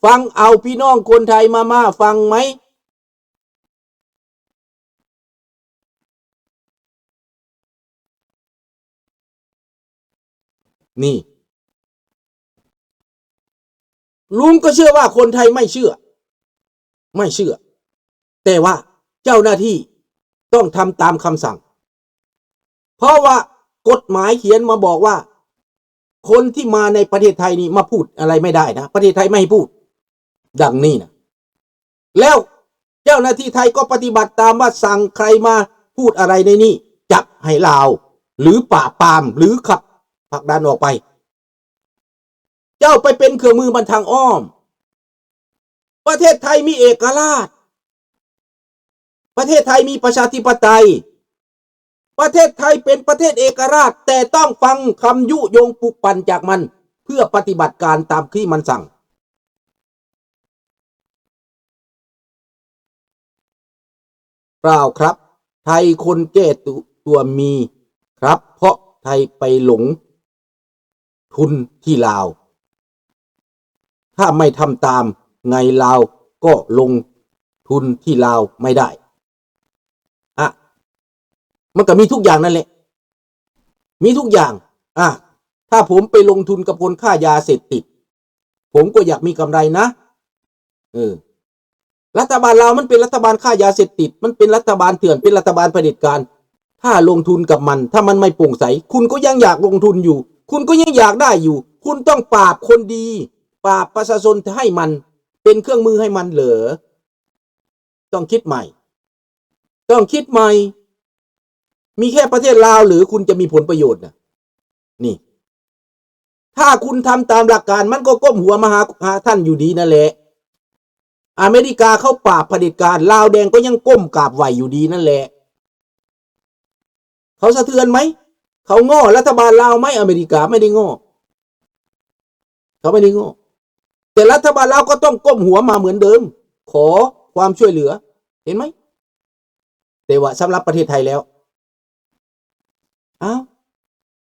ฟังเอาพี่น้องคนไทยมาฟังไหมนี่ลุงก็เชื่อว่าคนไทยไม่เชื่อแต่ว่าเจ้าหน้าที่ต้องทำตามคำสั่งเพราะว่ากฎหมายเขียนมาบอกว่าคนที่มาในประเทศไทยนี่มาพูดอะไรไม่ได้นะประเทศไทยไม่ให้พูดดังนี้นะแล้วเจ้าหน้าที่ไทยก็ปฏิบัติตามว่าสั่งใครมาพูดอะไรในนี้จับให้ลาวหรือปราบปรามหรือขับผลักดันออกไปเจ้าไปเป็นเครื่องมือบันทางอ้อมประเทศไทยมีเอกราชประเทศไทยมีประชาธิปไตยประเทศไทยเป็นประเทศเอกราชแต่ต้องฟังคำยุยงปลุกปั่นจากมันเพื่อปฏิบัติการตามที่มันสั่งเปล่าครับไทยคนแก้ตัวมีครับเพราะไทยไปหลงทุนที่ลาวถ้าไม่ทำตามไงลาวก็ลงทุนที่ลาวไม่ได้มันก็มีทุกอย่างนั่นแหละมีทุกอย่างถ้าผมไปลงทุนกับคนฆ่ายาเสพติดผมก็อยากมีกำไรนะรัฐบาลเรามันเป็นรัฐบาลฆ่ายาเสพติดมันเป็นรัฐบาลเถื่อนเป็นรัฐบาลเผด็จการถ้าลงทุนกับมันถ้ามันไม่โปร่งใสคุณก็ยังอยากลงทุนอยู่คุณก็ยังอยากได้อยู่คุณต้องปราบคนดีปราบประชาชนให้มันเป็นเครื่องมือให้มันเหรอต้องคิดใหม่มีแค่ประเทศลาวหรือคุณจะมีผลประโยชน์นะนี่ถ้าคุณทำตามหลักการมันก็ก้มหัวมาหาท่านอยู่ดีนั่นแหละอเมริกาเขาปราบเผด็จการลาวแดงก็ยังก้มกราบไหวอยู่ดีนั่นแหละเขาสะเทือนไหมเขาง้อรัฐบาลลาวไหมอเมริกาไม่ได้ง้อเขาไม่ได้ง้อแต่รัฐบาลลาวก็ต้องก้มหัวมาเหมือนเดิมขอความช่วยเหลือเห็นไหมแต่ว่าสำหรับประเทศไทยแล้ว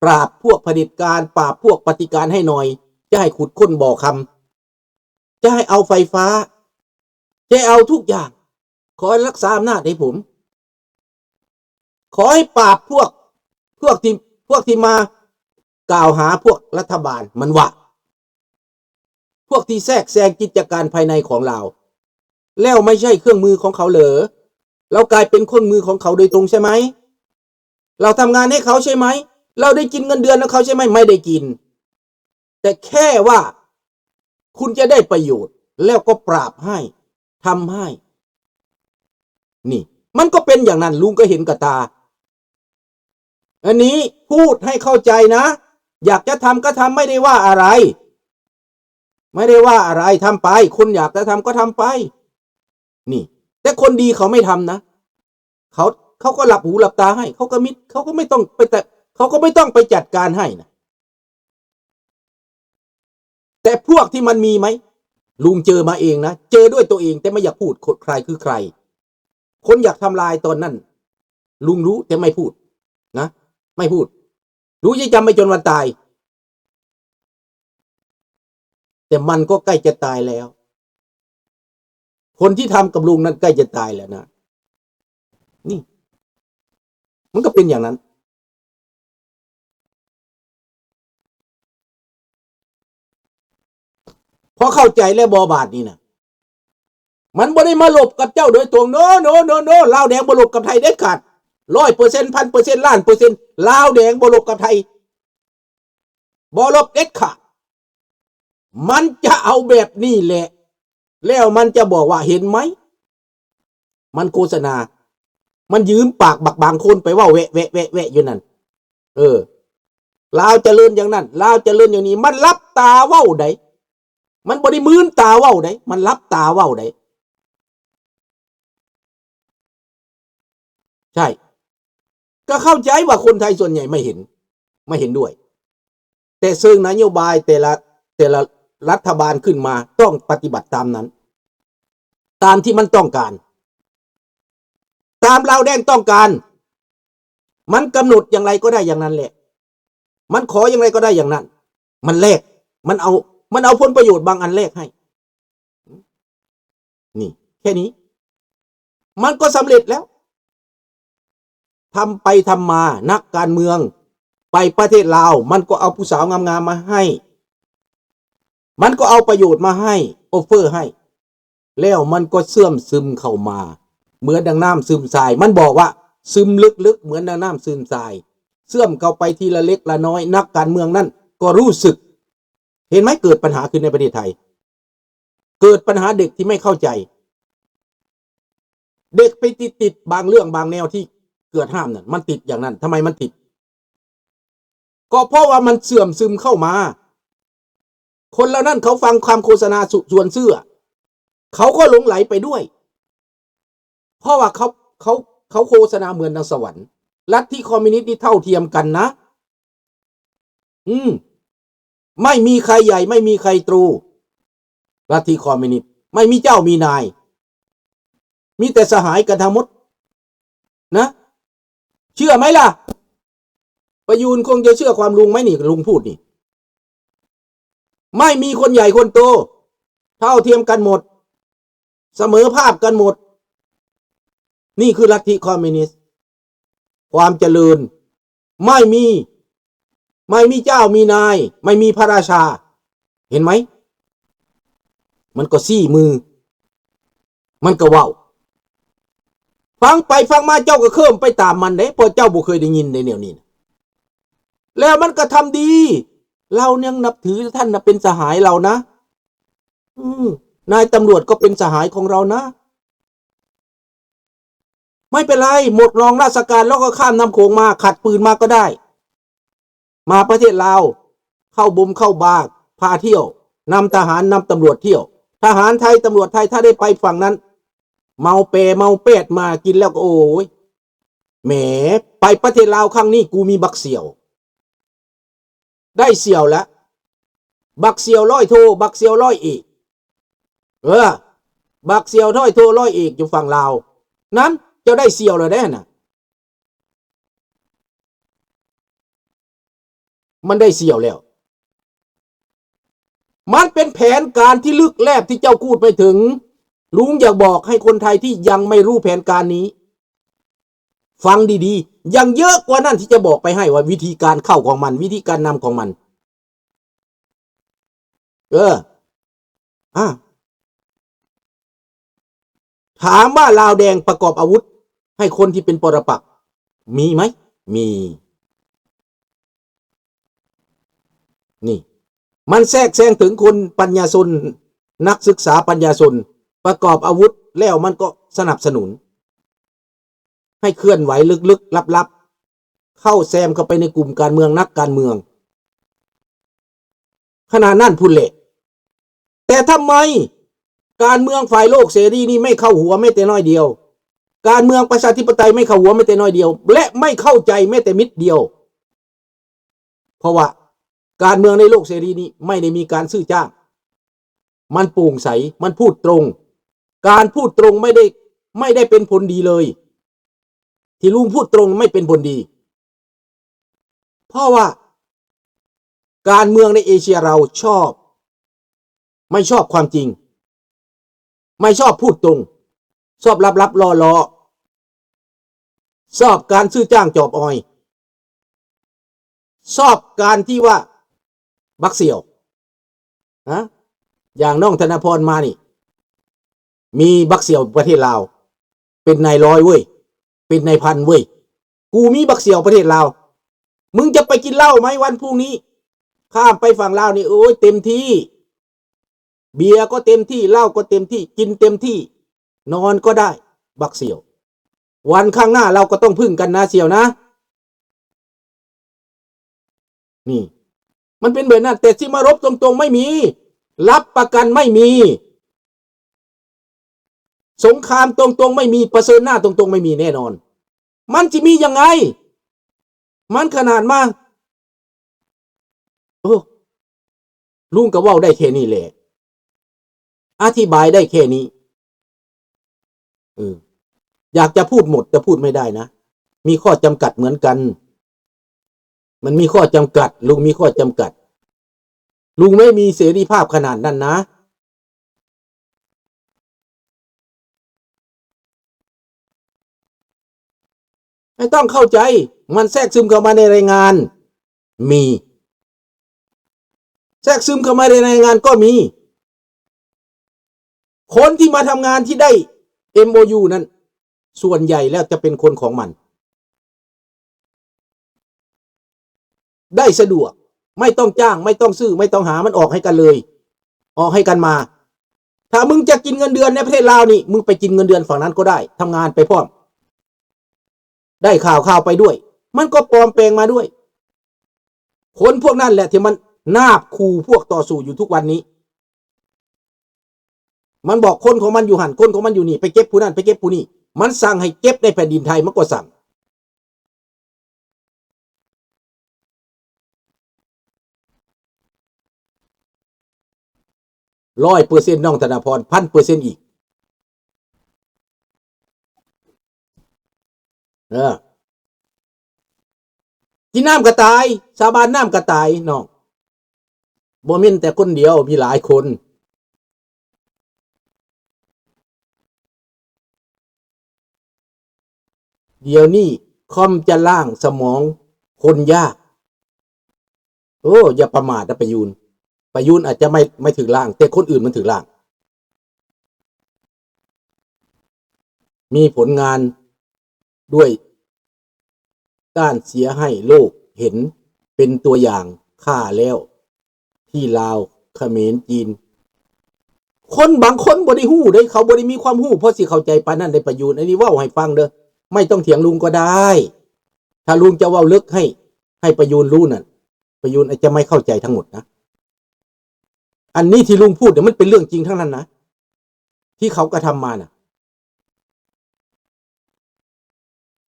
ปราบพวกเผด็จการปราบพวกปฏิการให้หน่อยจะให้ขุดค้นบ่อคำจะให้เอาไฟฟ้าจะเอาทุกอย่างขอให้รักษาอำนาจให้ผมขอให้ปราบพวกที่มากล่าวหาพวกรัฐบาลมันวะพวกที่แทรกแซงกิจการภายในของเราแล้วไม่ใช่เครื่องมือของเขาเหรอเรากลายเป็นเครื่องมือของเขาโดยตรงใช่ไหมเราทำงานให้เขาใช่ไหมเราได้กินเงินเดือนของเขาใช่ไหมไม่ได้กินแต่แค่ว่าคุณจะได้ประโยชน์แล้วก็ปราบให้ทำให้นี่มันก็เป็นอย่างนั้นลุงก็เห็นกับตาอันนี้พูดให้เข้าใจนะอยากจะทำก็ทำไม่ได้ว่าอะไรทำไปคนอยากจะทำก็ทำไปนี่แต่คนดีเขาไม่ทำนะเขาก็หลับหูหลับตาให้เขาก็ไม่ต้องไปแต่เขาก็ไม่ต้องไปจัดการให้นะแต่พวกที่มันมีไหมลุงเจอมาเองนะเจอด้วยตัวเองแต่ไม่อยากพูดใครคือใครคนอยากทำลายตอนนั้นลุงรู้แต่ไม่พูดนะไม่พูดรู้จะจำไปจนวันตายแต่มันก็ใกล้จะตายแล้วคนที่ทำกับลุงนั้นใกล้จะตายแล้วนะนี่มันก็เป็นอย่างนั้นพอเข้าใจแล้วบอบาดนี่นะมันบ่ได้มาหลบกับเจ้าโดยตรงโนลาวแดงบ่หลบกับไทยเด็ดขาด100% 1,000%ล้านเปอร์เซ็นต์ลาวแดงบ่หลบกับไทยบ่หลบเด็ดขาดมันจะเอาแบบนี้แหละแล้วมันจะบอกว่าเห็นไหมมันโฆษณามันยืมปากบักบางคนไปว่าแวะอยู่นั่นลาวเจริญอย่างนั้นลาวเจริญอย่างนี้มันรับตาเว้าได้มันบ่ได้มืนตาเว้าได้มันรับตาเว้าได้ใช่ก็เข้าใจว่าคนไทยส่วนใหญ่ไม่เห็นด้วยแต่ซึ่งนโยบายแต่ละรัฐบาลขึ้นมาต้องปฏิบัติตามนั้นตามที่มันต้องการตามลาวแดงต้องการมันกำหนดอย่างไรก็ได้อย่างนั้นแหละมันขออย่างไรก็ได้อย่างนั้นมันแลกมันเอาผลประโยชน์บางอันแลกให้ นี่แค่นี้มันก็สำเร็จแล้วทำไปทำมานักการเมืองไปประเทศลาวมันก็เอาผู้สาวงามๆมาให้มันก็เอาประโยชน์มาให้ออฟเฟอร์ให้แล้วมันก็เสื่อมซึมเข้ามาเหมือนดังน้ำซึมทรายมันบอกว่าซึมลึกๆเหมือนดังน้ำซึมทรายเสื่อมเข้าไปทีละเล็กละน้อยนักการเมืองนั่นก็รู้สึกเห็นไหมเกิดปัญหาขึ้นในประเทศไทยเกิดปัญหาเด็กที่ไม่เข้าใจเด็กไปติดบางเรื่องบางแนวที่เกิดห้ามนั่นมันติดอย่างนั้นทำไมมันติดก็เพราะว่ามันเสื่อมซึมเข้ามาคนเหล่านั้นเขาฟังความโฆษณาส่วนเสื้อเขาก็หลงไหลไปด้วยเพราะว่าเขาโฆษณาเหมือนนางสวรรค์ลัทธิคอมมิวนิสต์นี่เท่าเทียมกันนะไม่มีใครใหญ่ไม่มีใครตรูลัทธิคอมมิวนิสต์ไม่มีเจ้ามีนายมีแต่สหายกันทั้งหมดนะเชื่อไหมล่ะประยูนคงจะเชื่อความลุงไหมนี่ลุงพูดนี่ไม่มีคนใหญ่คนโตเท่าเทียมกันหมดเสมอภาคกันหมดนี่คือลัทธิคอมมิวนิสต์ความเจริญไม่มีเจ้ามีนายไม่มีพระราชาเห็นไหมมันก็ซี่มือมันก็ว่าวฟังไปฟังมาเจ้าก็เคิ่มไปตามมันเด้เพราะเจ้าบ่เคยได้ยินในแนวนี้แล้วมันก็ทำดีเรายังนับถือท่านนะเป็นสหายเรานะนายตำรวจก็เป็นสหายของเรานะไม่เป็นไรหมดรองราชการแล้วก็ข้ามน้ำโขงมาขัดปืนมาก็ได้มาประเทศลาวเข้าบุมเข้าบาร์พาเที่ยวนำทหารนำตำรวจเที่ยวทหารไทยตำรวจไทยถ้าได้ไปฝั่งนั้นเมาเปเมาเป็ดมากินแล้วก็โอ้ยแหมไปประเทศลาวครั้งนี้กูมีบักเสี่ยวได้เสี่ยวแล้วบักเสี่ยวร้อยโทบักเสี่ยวร้อยเอกบักเสี่ยวร้อยโทร้อยเอกอยู่ฝั่งลาวนั้นจะได้เสี่ยวเลยได้น่ะมันได้เสี่ยวแล้วมันเป็นแผนการที่ลึกแลบที่เจ้าพูดไปถึงลุงอยากบอกให้คนไทยที่ยังไม่รู้แผนการนี้ฟังดีๆยังเยอะกว่านั้นที่จะบอกไปให้ว่าวิธีการเข้าของมันวิธีการนำของมันถามว่าลาวแดงประกอบอาวุธให้คนที่เป็นปรปักษ์มีไหมมีนี่มันแทรกแซงถึงคนปัญญาชนนักศึกษาปัญญาชนประกอบอาวุธแล้วมันก็สนับสนุนให้เคลื่อนไหวลึกๆลับๆเข้าแซมเข้าไปในกลุ่มการเมืองนักการเมืองขนาดนั้นพูดเละแต่ทำไมการเมืองฝ่ายโลกเสรีนี่ไม่เข้าหัวไม่แต่น้อยเดียวการเมืองประชาธิปไตยไม่เข้าหัวไม่แต่น้อยเดียวและไม่เข้าใจไม่แต่มิดเดียวเพราะว่าการเมืองในโลกเสรีนี้ไม่ได้มีการซื้อจ้างมันโปร่งใสมันพูดตรงการพูดตรงไม่ได้เป็นผลดีเลยที่ลุงพูดตรงไม่เป็นผลดีเพราะว่าการเมืองในเอเชียเราไม่ชอบความจริงไม่ชอบพูดตรงชอบลับๆล่อชอบการซื้อจ้างจอบออยชอบการที่ว่าบักเสี่ยวนะอย่างน้องธนพรมานี่มีบักเสี่ยวประเทศลาวเป็นนายร้อยเว้ยเป็นนายพันเว้ยกูมีบักเสี่ยวประเทศลาวมึงจะไปกินเหล้าไหมวันพรุ่งนี้ข้ามไปฝั่งลาวนี่โอ้ยเต็มที่เบียร์ก็เต็มที่เหล้าก็เต็มที่กินเต็มที่นอนก็ได้บักเสี่ยววันข้างหน้าเราก็ต้องพึ่งกันนะเสี่ยวนะนี่มันเป็นแบบนั้นแต่ที่มารบตรงๆไม่มีรับประกันไม่มีสงครามตรงๆไม่มีประเสริฐหน้าตรงๆไม่มีแน่นอนมันจะมียังไงมันขนาดมากลุงก็ว่าได้แค่นี้แหละอธิบายได้แค่นี้อยากจะพูดหมดแต่พูดไม่ได้นะมีข้อจำกัดเหมือนกันมันมีข้อจำกัดลุงมีข้อจำกัดลุงไม่มีเสรีภาพขนาดนั้นนะ ไม่ต้องเข้าใจมันแทรกซึมเข้ามาในรายงานมีแทรกซึมเข้ามาในรายงานก็มีคนที่มาทำงานที่ได้ MOU นั้นส่วนใหญ่แล้วจะเป็นคนของมันได้สะดวกไม่ต้องจ้างไม่ต้องซื้อไม่ต้องหามันออกให้กันเลยออกให้กันมาถ้ามึงจะกินเงินเดือนในประเทศลาวนี่มึงไปกินเงินเดือนฝั่งนั้นก็ได้ทำงานไปพร้อมได้ข่าวไปด้วยมันก็ปลอมแปลงมาด้วยคนพวกนั้นแหละที่มันนาบขู่พวกต่อสู้อยู่ทุกวันนี้มันบอกคนของมันอยู่หันคนของมันอยู่นี่ไปเก็บผู้นั้นไปเก็บผู้นี้มันสั่งให้เก็บในแผ่นดินไทยมันก็สั่ง100%น้องธนาพร1,000%อีกกินน้ำกระต่ายสาบานน้ำกระต่ายน้องบ่แม่นแต่คนเดียวมีหลายคนเดี๋ยวนี้คอมจะล่างสมองคนยากโอ้อย่าประมาทนะประยูนอาจจะไม่ถึงล่างแต่คนอื่นมันถึงล่างมีผลงานด้วยด้านเสียให้โลกเห็นเป็นตัวอย่างฆ่าแล้วที่ลาวเขมรจีนคนบางคนบ่ได้ฮู้ได้เขาบ่ได้มีความฮู้เพราะสิเข้าใจปานนั้นได้ประยูนอันนี้เว้าให้ฟังเด้อไม่ต้องเถียงลุงก็ได้ถ้าลุงจะเว้าลึกให้ประยูนรู้นั่นประยูนอาจจะไม่เข้าใจทั้งหมดนะอันนี้ที่ลุงพูดเนี่ยมันเป็นเรื่องจริงทั้งนั้นนะที่เขากระทำมาน่ะ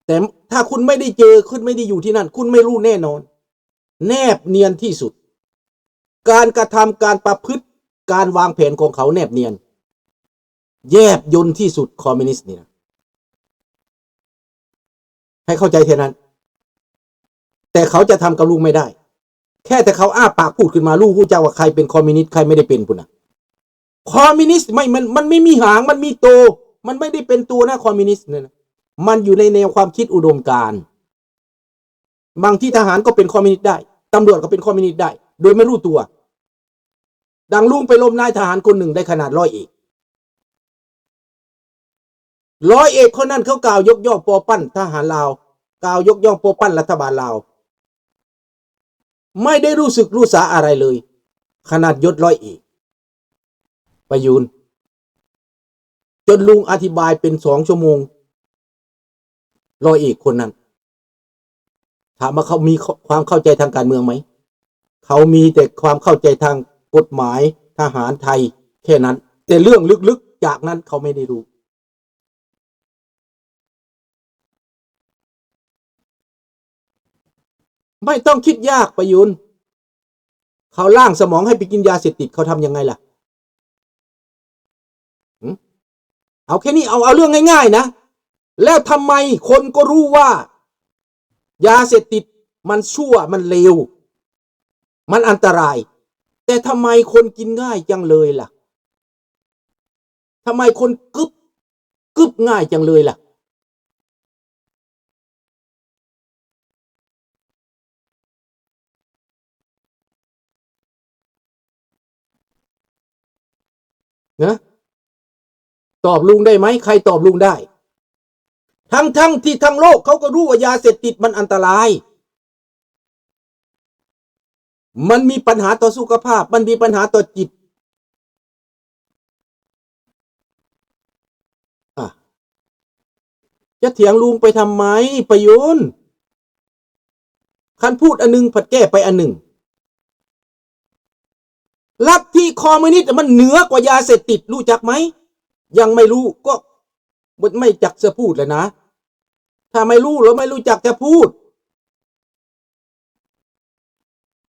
แต่ถ้าคุณไม่ได้เจอคุณไม่ได้อยู่ที่นั่นคุณไม่รู้แน่นอนแนบเนียนที่สุดการกระทำการประพฤติการวางแผนของเขาแนบเนียนแยบยลที่สุดคอมมิวนิสต์นี่นะให้เข้าใจแค่นั้นแต่เขาจะทำกับลุงไม่ได้แค่แต่เขาอ้าปากพูดขึ้นมาลูกผู้เจ้าว่าใครเป็นคอมมิวนิสต์ใครไม่ได้เป็นปุ่นนะคอมมิวนิสต์มันไม่มีหางมันมีโตมันไม่ได้เป็นตัวนะคอมมิวนิสต์เนี่ยนะมันอยู่ในแนวความคิดอุดมการณ์บางที่ทหารก็เป็นคอมมิวนิสต์ได้ตำรวจก็เป็นคอมมิวนิสต์ได้โดยไม่รู้ตัวดังลุงไปล้มนายทหารคนหนึ่งได้ขนาด100 เอกคนนั้นเขากล่าวยกย่องปอปั้นทหารลาวกล่าวยกย่องปอปั้นรัฐบาลลาวไม่ได้รู้สึกรู้สาอะไรเลยขนาดยศ100 เอกประยูนจนลุงอธิบายเป็น2 ชั่วโมง100 เอกคนนั้นถามว่าเขามีความเข้าใจทางการเมืองไหมเขามีแต่ความเข้าใจทางกฎหมายทหารไทยแค่นั้นแต่เรื่องลึกๆจากนั้นเขาไม่ได้รู้ไม่ต้องคิดยากประยุนเขาล่างสมองให้ไปกินยาเสพติดเขาทำยังไงล่ะเอาแค่นี้เอาเรื่องง่ายๆนะแล้วทำไมคนก็รู้ว่ายาเสพติดมันชั่วมันเลวมันอันตรายแต่ทำไมคนกินง่ายจังเลยล่ะทำไมคนกึบง่ายจังเลยล่ะนะตอบลุงได้ไหมใครตอบลุงได้ทั้งที่ทั้งโลกเขาก็รู้ว่ายาเสพติดมันอันตรายมันมีปัญหาต่อสุขภาพมันมีปัญหาต่อจิตจะเถียงลุงไปทำไมประยุนคันพูดอันนึงผัดแก้ไปอันหนึ่งลัทธิคอมมิวนิสต์มันเหนือกว่ายาเสพติดรู้จักไหมยังไม่รู้ก็ไม่จักจะพูดเลยนะถ้าไม่รู้หรือไม่รู้จักจะพูด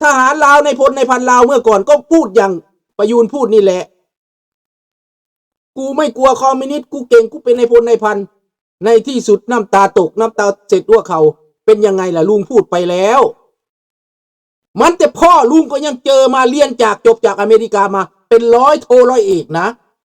ทหารลาวในพลในพันลาวเมื่อก่อนก็พูดอย่างประยูนพูดนี่แหละกูไม่กลัวคอมมิวนิสต์กูเก่งกูเป็นในพลในพันในที่สุดน้ำตาตกน้ำตาเสร็จว่าเขาเป็นยังไงล่ะลุงพูดไปแล้วมันแต่พ่อลุงก็ยังเจอมาเรียนจบจากอเมริกามาเป็น100 โท100 เอกนะ